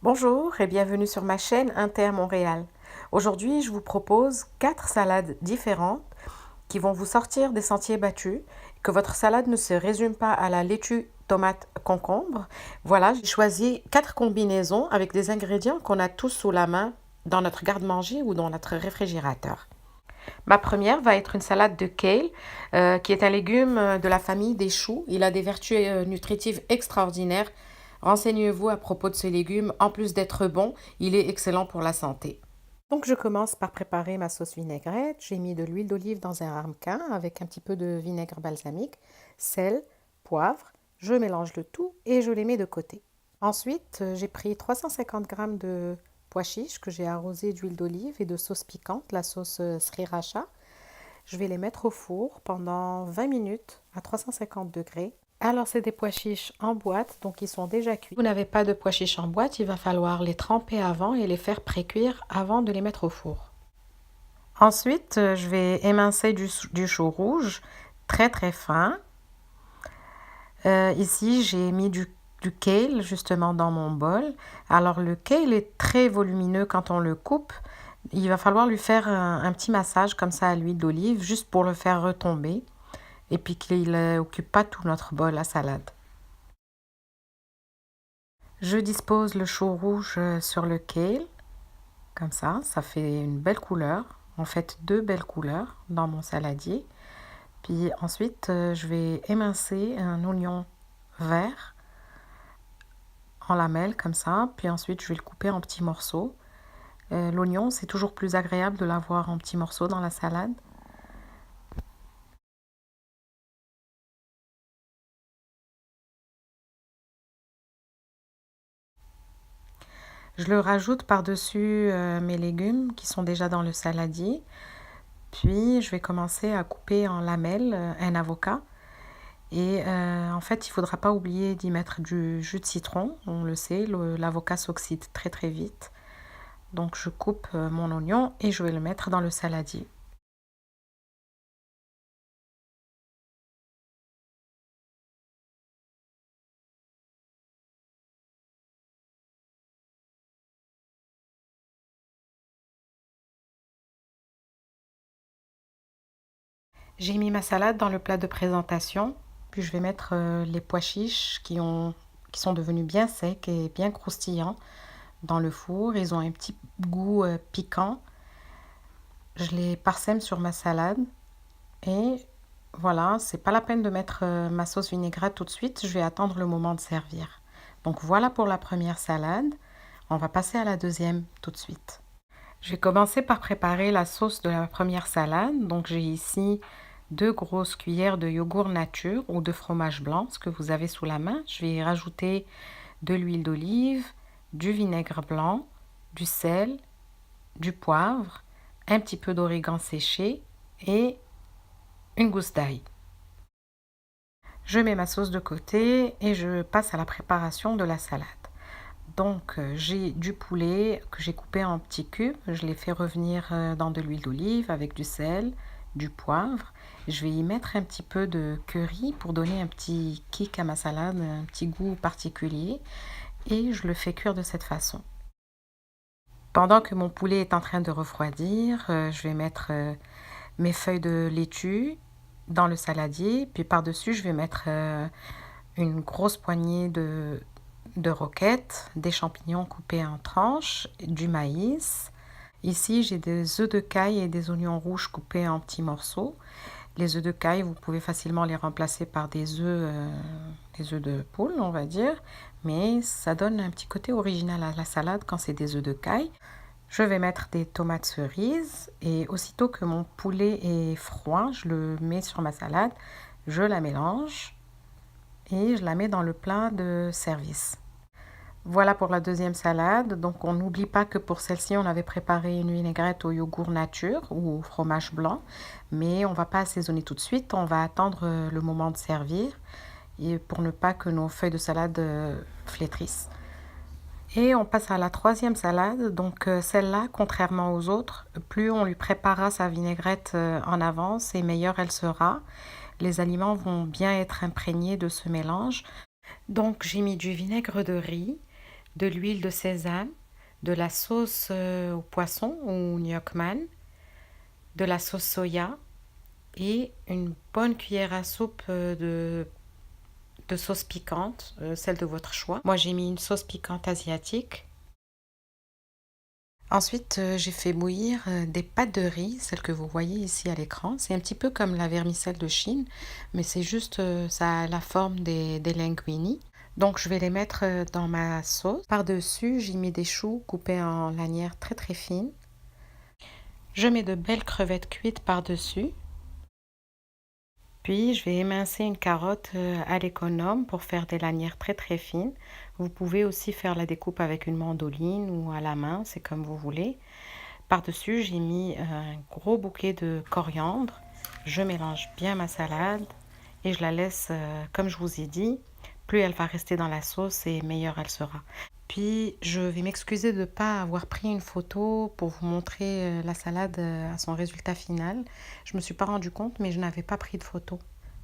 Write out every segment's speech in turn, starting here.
Bonjour et bienvenue sur ma chaîne Inter Montréal. Aujourd'hui, je vous propose 4 salades différentes qui vont vous sortir des sentiers battus, que votre salade ne se résume pas à la laitue, tomate, concombre. Voilà, j'ai choisi 4 combinaisons avec des ingrédients qu'on a tous sous la main dans notre garde-manger ou dans notre réfrigérateur. Ma première va être une salade de kale, qui est un légume de la famille des choux. Il a des vertus nutritives extraordinaires. Renseignez-vous à propos de ce légume. En plus d'être bon, il est excellent pour la santé. Donc je commence par préparer ma sauce vinaigrette. J'ai mis de l'huile d'olive dans un ramequin avec un petit peu de vinaigre balsamique, sel, poivre. Je mélange le tout et je les mets de côté. Ensuite, j'ai pris 350 g de pois chiches que j'ai arrosé d'huile d'olive et de sauce piquante, la sauce sriracha. Je vais les mettre au four pendant 20 minutes à 350 degrés. Alors, c'est des pois chiches en boîte, donc ils sont déjà cuits. Si vous n'avez pas de pois chiches en boîte, il va falloir les tremper avant et les faire pré-cuire avant de les mettre au four. Ensuite, je vais émincer du chou rouge très très fin. Ici, j'ai mis du kale justement dans mon bol. Alors le kale est très volumineux quand on le coupe. Il va falloir lui faire un petit massage comme ça à l'huile d'olive juste pour le faire retomber et puis qu'il n'occupe pas tout notre bol à salade. Je dispose le chou rouge sur le kale, comme ça fait une belle couleur. En fait, deux belles couleurs dans mon saladier. Puis ensuite, je vais émincer un oignon vert en lamelles comme ça, puis ensuite je vais le couper en petits morceaux. L'oignon, c'est toujours plus agréable de l'avoir en petits morceaux dans la salade. Je le rajoute par-dessus mes légumes qui sont déjà dans le saladier. Puis je vais commencer à couper en lamelles un avocat. Et en fait, il ne faudra pas oublier d'y mettre du jus de citron. On le sait, l'avocat s'oxyde très très vite. Donc je coupe mon oignon et je vais le mettre dans le saladier. J'ai mis ma salade dans le plat de présentation. Puis je vais mettre les pois chiches qui sont devenus bien secs et bien croustillants dans le four. Ils ont un petit goût piquant. Je les parsème sur ma salade et voilà, c'est pas la peine de mettre ma sauce vinaigrette tout de suite. Je vais attendre le moment de servir. Donc voilà pour la première salade. On va passer à la deuxième tout de suite. Je vais commencer par préparer la sauce de la première salade. Donc j'ai ici 2 grosses cuillères de yogourt nature ou de fromage blanc, ce que vous avez sous la main. Je vais y rajouter de l'huile d'olive, du vinaigre blanc, du sel, du poivre, un petit peu d'origan séché et une gousse d'ail. Je mets ma sauce de côté et je passe à la préparation de la salade. Donc j'ai du poulet que j'ai coupé en petits cubes. Je l'ai fait revenir dans de l'huile d'olive avec du sel, du poivre. Je vais y mettre un petit peu de curry pour donner un petit kick à ma salade, un petit goût particulier. Et je le fais cuire de cette façon. Pendant que mon poulet est en train de refroidir, je vais mettre mes feuilles de laitue dans le saladier. Puis par-dessus, je vais mettre une grosse poignée de roquettes, des champignons coupés en tranches, du maïs. Ici, j'ai des œufs de caille et des oignons rouges coupés en petits morceaux. Les œufs de caille, vous pouvez facilement les remplacer par des œufs de poule, on va dire. Mais ça donne un petit côté original à la salade quand c'est des œufs de caille. Je vais mettre des tomates cerises et aussitôt que mon poulet est froid, je le mets sur ma salade, je la mélange et je la mets dans le plat de service. Voilà pour la deuxième salade. Donc on n'oublie pas que pour celle-ci, on avait préparé une vinaigrette au yogourt nature ou au fromage blanc. Mais on ne va pas assaisonner tout de suite. On va attendre le moment de servir et pour ne pas que nos feuilles de salade flétrissent. Et on passe à la troisième salade. Donc celle-là, contrairement aux autres, plus on lui préparera sa vinaigrette en avance et meilleure elle sera. Les aliments vont bien être imprégnés de ce mélange. Donc j'ai mis du vinaigre de riz, de l'huile de sésame, de la sauce au poisson ou gnocchman, de la sauce soya et une bonne cuillère à soupe de sauce piquante, celle de votre choix. Moi, j'ai mis une sauce piquante asiatique. Ensuite, j'ai fait bouillir des pâtes de riz, celles que vous voyez ici à l'écran. C'est un petit peu comme la vermicelle de Chine, mais c'est juste, ça a la forme des linguini. Donc, je vais les mettre dans ma sauce. Par-dessus, j'ai mis des choux coupés en lanières très très fines. Je mets de belles crevettes cuites par-dessus. Puis, je vais émincer une carotte à l'économe pour faire des lanières très très fines. Vous pouvez aussi faire la découpe avec une mandoline ou à la main, c'est comme vous voulez. Par-dessus, j'ai mis un gros bouquet de coriandre. Je mélange bien ma salade et je la laisse, comme je vous ai dit, plus elle va rester dans la sauce et meilleure elle sera. Puis, je vais m'excuser de ne pas avoir pris une photo pour vous montrer la salade à son résultat final. Je ne me suis pas rendu compte, mais je n'avais pas pris de photo.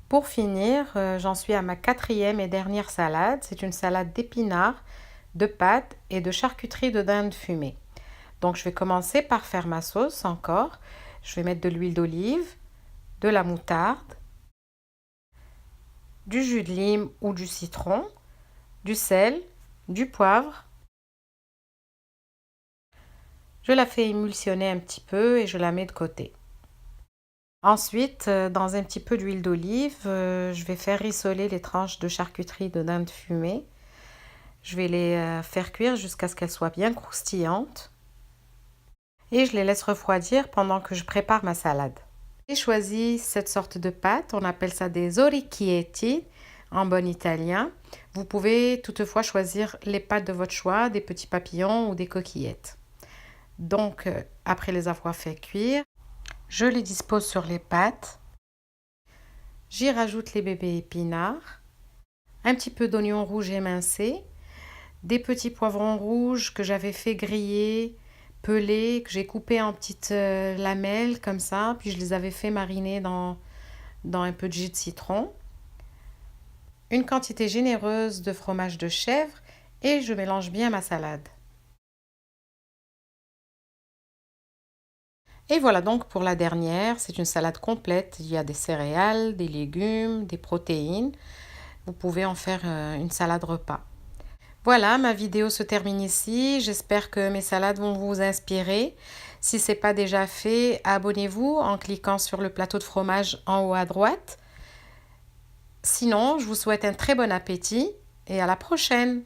Pour finir, j'en suis à ma quatrième et dernière salade. C'est une salade d'épinards, de pâtes et de charcuterie de dinde fumée. Donc, je vais commencer par faire ma sauce encore. Je vais mettre de l'huile d'olive, de la moutarde, du jus de lime ou du citron, du sel, du poivre. Je la fais émulsionner un petit peu et je la mets de côté. Ensuite, dans un petit peu d'huile d'olive, je vais faire rissoler les tranches de charcuterie de dinde fumée. Je vais les faire cuire jusqu'à ce qu'elles soient bien croustillantes. Et je les laisse refroidir pendant que je prépare ma salade. J'ai choisi cette sorte de pâte, on appelle ça des orecchietti en bon italien. Vous pouvez toutefois choisir les pâtes de votre choix, des petits papillons ou des coquillettes. Donc, après les avoir fait cuire, je les dispose sur les pâtes. J'y rajoute les bébés épinards, un petit peu d'oignon rouge émincé, des petits poivrons rouges que j'avais fait griller, pelés, que j'ai coupés en petites lamelles comme ça, puis je les avais fait mariner dans un peu de jus de citron. Une quantité généreuse de fromage de chèvre et je mélange bien ma salade. Et voilà donc pour la dernière, c'est une salade complète. Il y a des céréales, des légumes, des protéines. Vous pouvez en faire une salade repas. Voilà, ma vidéo se termine ici. J'espère que mes salades vont vous inspirer. Si ce n'est pas déjà fait, abonnez-vous en cliquant sur le plateau de fromage en haut à droite. Sinon, je vous souhaite un très bon appétit et à la prochaine.